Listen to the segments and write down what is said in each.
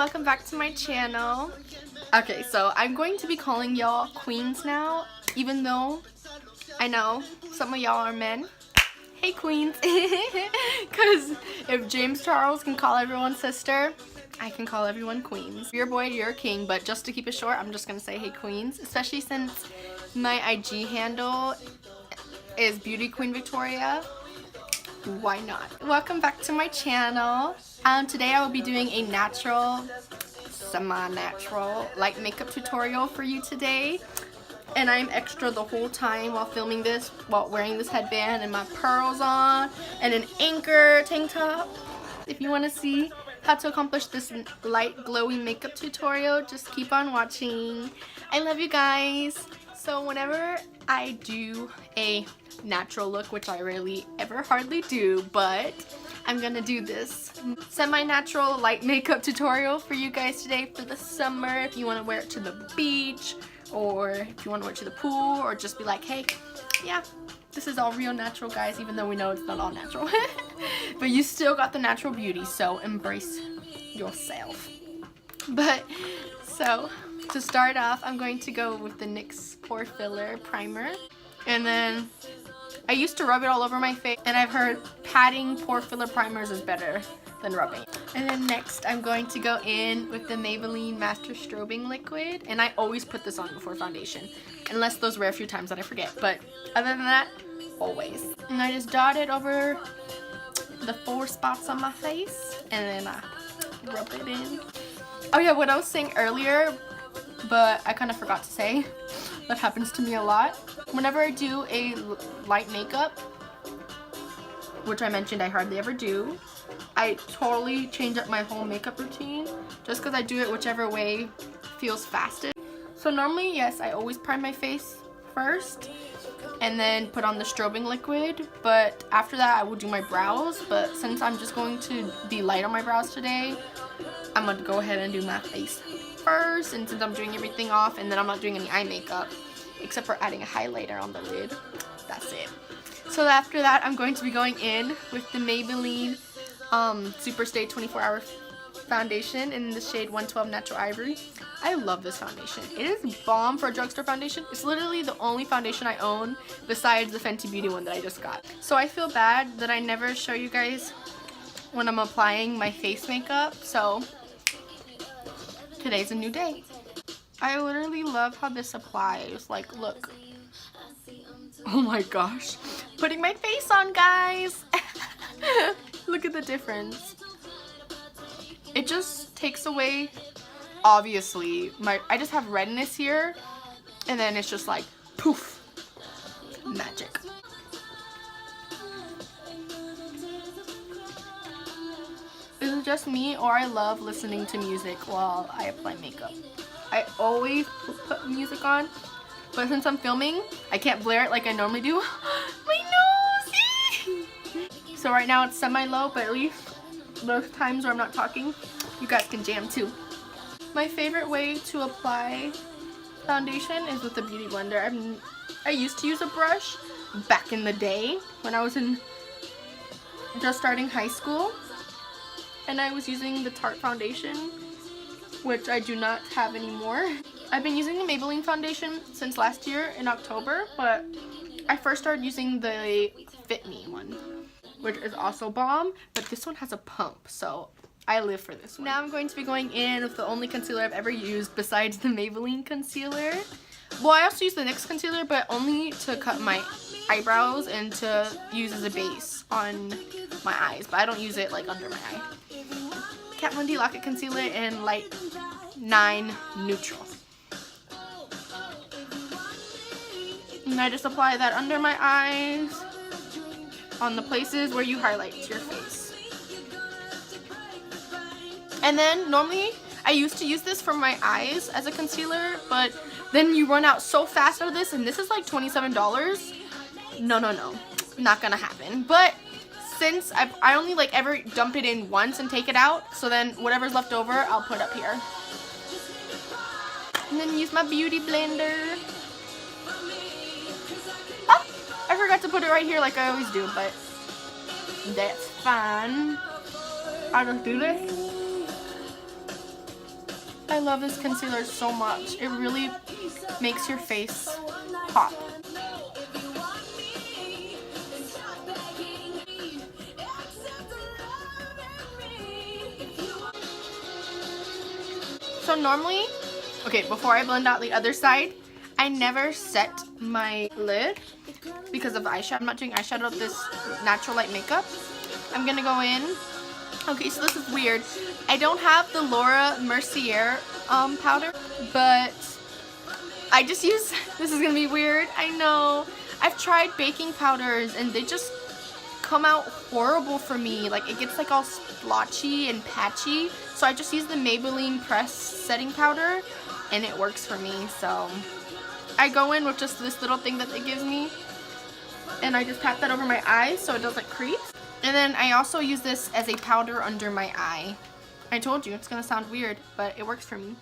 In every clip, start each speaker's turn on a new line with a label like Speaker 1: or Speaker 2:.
Speaker 1: welcome back to my channel. Okay, so I'm going to be calling y'all queens now, even though I know some of y'all are men. Hey queens, because if James Charles can call everyone sister, I can call everyone queens. You're a boy, you're a king, but just to keep it short, I'm just gonna say hey queens, especially since my IG handle is Beauty Queen Victoria. Why not? Welcome back to my channel. Today I will be doing a natural, semi-natural light makeup tutorial for you today. And I'm extra the whole time while filming this, while wearing this headband and my pearls on and an anchor tank top. If you want to see how to accomplish this light glowy makeup tutorial, just keep on watching. I love you guys. So whenever I do a natural look, which I rarely ever hardly do, but I'm gonna do this semi-natural light makeup tutorial for you guys today for the summer. If you want to wear it to the beach, or if you want to wear it to the pool, or just be like, hey, yeah, this is all real natural, guys, even though we know it's not all natural. But you still got the natural beauty, so embrace yourself. But so to start off, I'm going to go with the NYX Pore Filler Primer. And then I used to rub it all over my face, and I've heard patting pore filler primers is better than rubbing. And then next, I'm going to go in with the Maybelline Master Strobing Liquid. And I always put this on before foundation, unless those rare few times that I forget. But other than that, always. And I just dot it over the 4 spots on my face, and then I rub it in. Oh yeah, what I was saying earlier, but I kind of forgot to say, that happens to me a lot. Whenever I do a light makeup, which I mentioned I hardly ever do, I totally change up my whole makeup routine just because I do it whichever way feels fastest. So normally, yes, I always prime my face first and then put on the strobing liquid, but after that I will do my brows. But since I'm just going to be light on my brows today, I'm going to go ahead and do my face first, and since I'm doing everything off, and then I'm not doing any eye makeup except for adding a highlighter on the lid, that's it. So after that, I'm going to be going in with the Maybelline Superstay 24-Hour Foundation in the shade 112 Natural Ivory. I love this foundation. It is bomb for a drugstore foundation. It's literally the only foundation I own besides the Fenty Beauty one that I just got. So I feel bad that I never show you guys when I'm applying my face makeup, so today's a new day. I literally love how this applies. Like, look. Oh my gosh. Putting my face on, guys. Look at the difference. It just takes away, obviously, I just have redness here, and then it's just like, poof, magic. Is it just me, or I love listening to music while I apply makeup? I always put music on, but since I'm filming, I can't blare it like I normally do. My nose! So right now it's semi-low, but at least those times where I'm not talking, you guys can jam too. My favorite way to apply foundation is with a beauty blender. I used to use a brush back in the day when I was just starting high school, and I was using the Tarte foundation, which I do not have anymore. I've been using the Maybelline foundation since last year in October, but I first started using the Fit Me one, which is also bomb, but this one has a pump, so I live for this one. Now I'm going to be going in with the only concealer I've ever used besides the Maybelline concealer. Well, I also use the NYX concealer, but only to cut my eyebrows and to use as a base on my eyes, but I don't use it like under my eye. Kat Von D Lock-It Concealer in Light 9 Neutral. And I just apply that under my eyes on the places where you highlight your face. And then normally I used to use this for my eyes as a concealer, but then you run out so fast of this, and this is like $27. No, not gonna happen. But since I only like ever dump it in once and take it out, so then whatever's left over I'll put up here. And then use my beauty blender. Oh, I forgot to put it right here like I always do, but that's fine. I'll just do this. I love this concealer so much. It really makes your face pop. So normally, okay, before I blend out the other side, I never set my lid because of eyeshadow. I'm not doing eyeshadow with this natural light makeup. I'm gonna go in. Okay, so this is weird. I don't have the Laura Mercier powder, but I just use, this is gonna be weird, I know. I've tried baking powders and they just come out horrible for me. Like, it gets like all splotchy and patchy. So I just use the Maybelline Press setting powder and it works for me. So I go in with just this little thing that it gives me and I just pat that over my eyes so it doesn't crease. And then I also use this as a powder under my eye. I told you, it's gonna sound weird, but it works for me.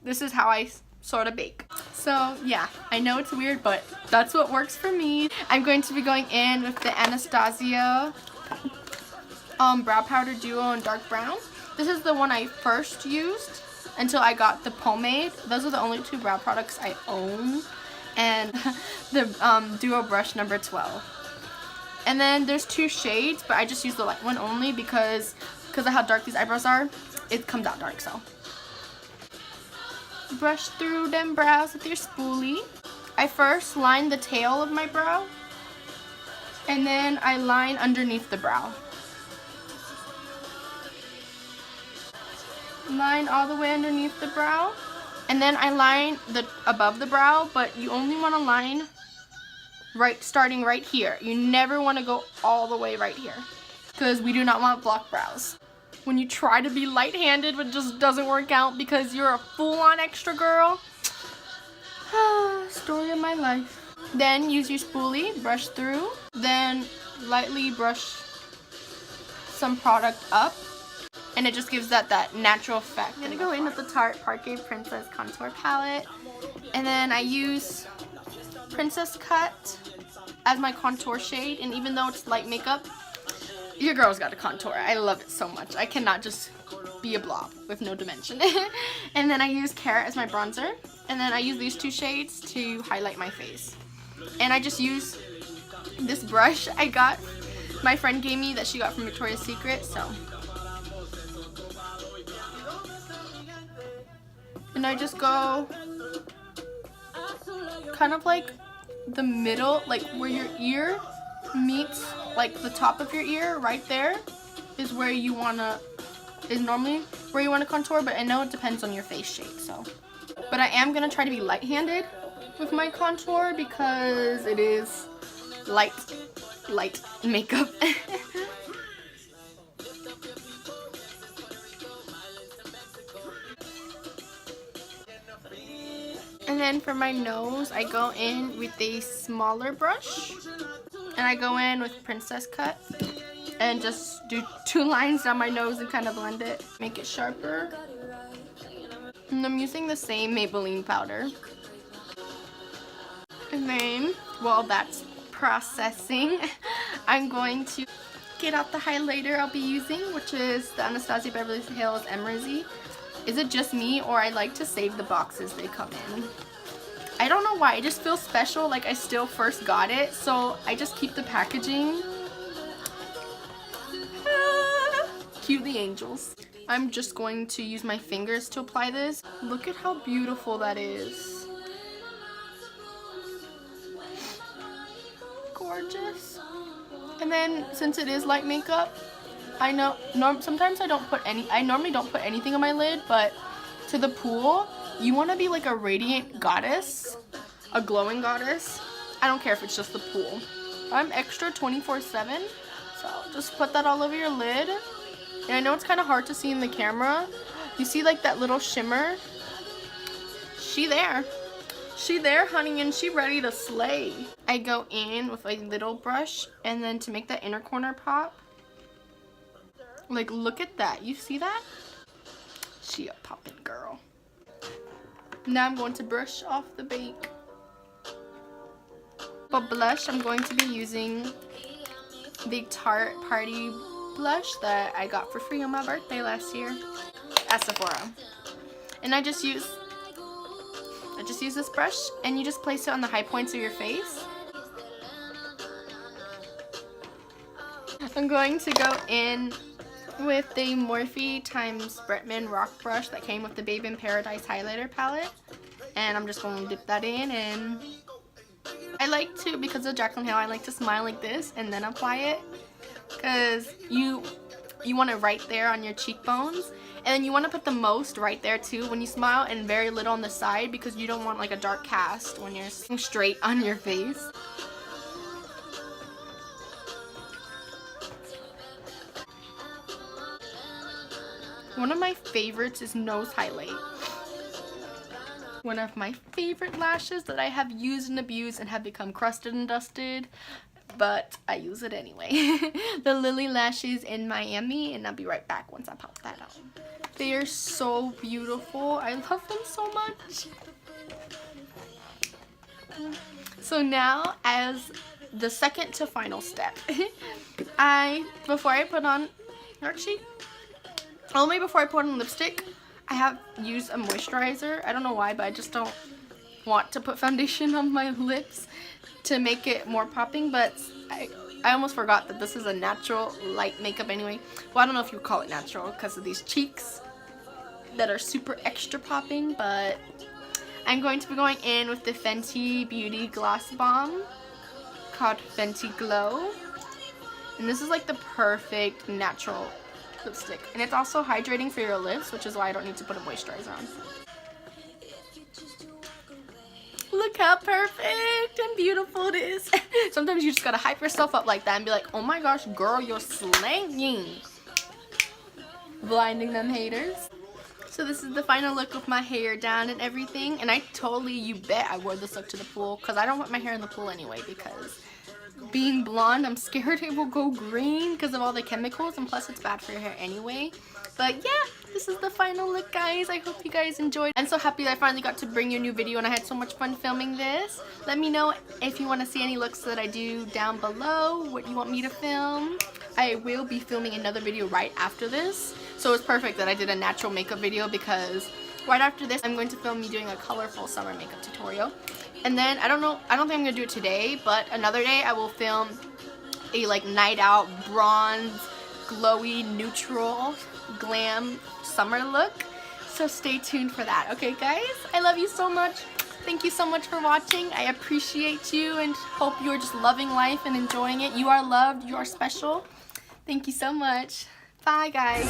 Speaker 1: This is how I sort of bake. So yeah, I know it's weird, but that's what works for me. I'm going to be going in with the Anastasia brow powder duo in dark brown. This is the one I first used until I got the pomade. Those are the only two brow products I own, and the duo brush number 12. And then there's two shades, but I just use the light one only because of how dark these eyebrows are. It comes out dark, so. Brush through them brows with your spoolie. I first line the tail of my brow, and then I line underneath the brow. Line all the way underneath the brow, and then I line the above the brow, but you only want to line starting right here. You never want to go all the way right here because we do not want block brows. When you try to be light-handed but it just doesn't work out because you're a full-on extra girl. Story of my life. Then use your spoolie, brush through, then lightly brush some product up, and it just gives that natural effect. I'm gonna go in with the Tarte Parquet Princess Contour Palette, and then I use Princess Cut as my contour shade, and even though it's light makeup, your girl's got a contour. I love it so much. I cannot just be a blob with no dimension. And then I use Carrot as my bronzer, and then I use these two shades to highlight my face. And I just use this brush I got, my friend gave me, that she got from Victoria's Secret, so. And I just go kind of like the middle, like where your ear meets like the top of your ear, right there is where you wanna, is normally where you wanna contour, but I know it depends on your face shape, so. But I am gonna try to be light-handed with my contour because it is light makeup. And then for my nose, I go in with a smaller brush. And I go in with Princess Cut and just do 2 lines down my nose and kind of blend it. Make it sharper. And I'm using the same Maybelline powder. And then, while that's processing, I'm going to get out the highlighter I'll be using, which is the Anastasia Beverly Hills AMREZY. Is it just me, or I like to save the boxes they come in? I don't know why, it just feels special, like I still first got it, so I just keep the packaging. Cue the angels. I'm just going to use my fingers to apply this. Look at how beautiful that is. Gorgeous. And then, since it is light makeup, I know sometimes I normally don't put anything on my lid, but to the pool, you want to be like a radiant goddess, a glowing goddess. I don't care if it's just the pool. I'm extra 24/7, so just put that all over your lid. And I know it's kind of hard to see in the camera. You see like that little shimmer? She there, honey, and she ready to slay. I go in with a little brush, and then to make that inner corner pop, like look at that. You see that? She a poppin' girl. Now I'm going to brush off the bake. For blush, I'm going to be using the Tarte blush that I got for free on my birthday last year at Sephora. And I just use this brush, and you just place it on the high points of your face. I'm going to go in with the Morphe x Bretman Rock Brush that came with the Babe in Paradise highlighter palette. And I'm just going to dip that in, and I like to, because of Jaclyn Hill, I like to smile like this and then apply it. Because you want it right there on your cheekbones. And then you want to put the most right there too when you smile, and very little on the side, because you don't want like a dark cast when you're straight on your face. One of my favorites is nose highlight. One of my favorite lashes that I have used and abused and have become crusted and dusted, but I use it anyway. The Lily Lashes in Miami, and I'll be right back once I pop that out. They are so beautiful. I love them so much. So now, as the second to final step, before I put on lipstick, I have used a moisturizer. I don't know why, but I just don't want to put foundation on my lips to make it more popping, but I almost forgot that this is a natural light makeup anyway. Well, I don't know if you would call it natural because of these cheeks that are super extra popping, but I'm going to be going in with the Fenty Beauty Gloss Bomb called Fenty Glow. And this is like the perfect natural lipstick, and it's also hydrating for your lips, which is why I don't need to put a moisturizer on. Look how perfect and beautiful it is. Sometimes you just gotta hype yourself up like that and be like, oh my gosh, girl, you're slanging. Blinding them haters. So this is the final look with my hair down and everything, and you bet I wore this look to the pool, because I don't want my hair in the pool anyway, because being blonde, I'm scared it will go green because of all the chemicals, and plus it's bad for your hair anyway. But yeah, this is the final look, guys. I hope you guys enjoyed. I'm so happy that I finally got to bring you a new video, and I had so much fun filming this. Let me know if you want to see any looks that I do down below, what you want me to film. I will be filming another video right after this, so it's perfect that I did a natural makeup video, because right after this I'm going to film me doing a colorful summer makeup tutorial. And then I don't think I'm gonna do it today, but another day I will film a like night out bronze glowy neutral glam summer look, so stay tuned for that. Okay guys, I love you so much. Thank you so much for watching. I appreciate you and hope you're just loving life and enjoying it. You are loved, you are special. Thank you so much. Bye guys.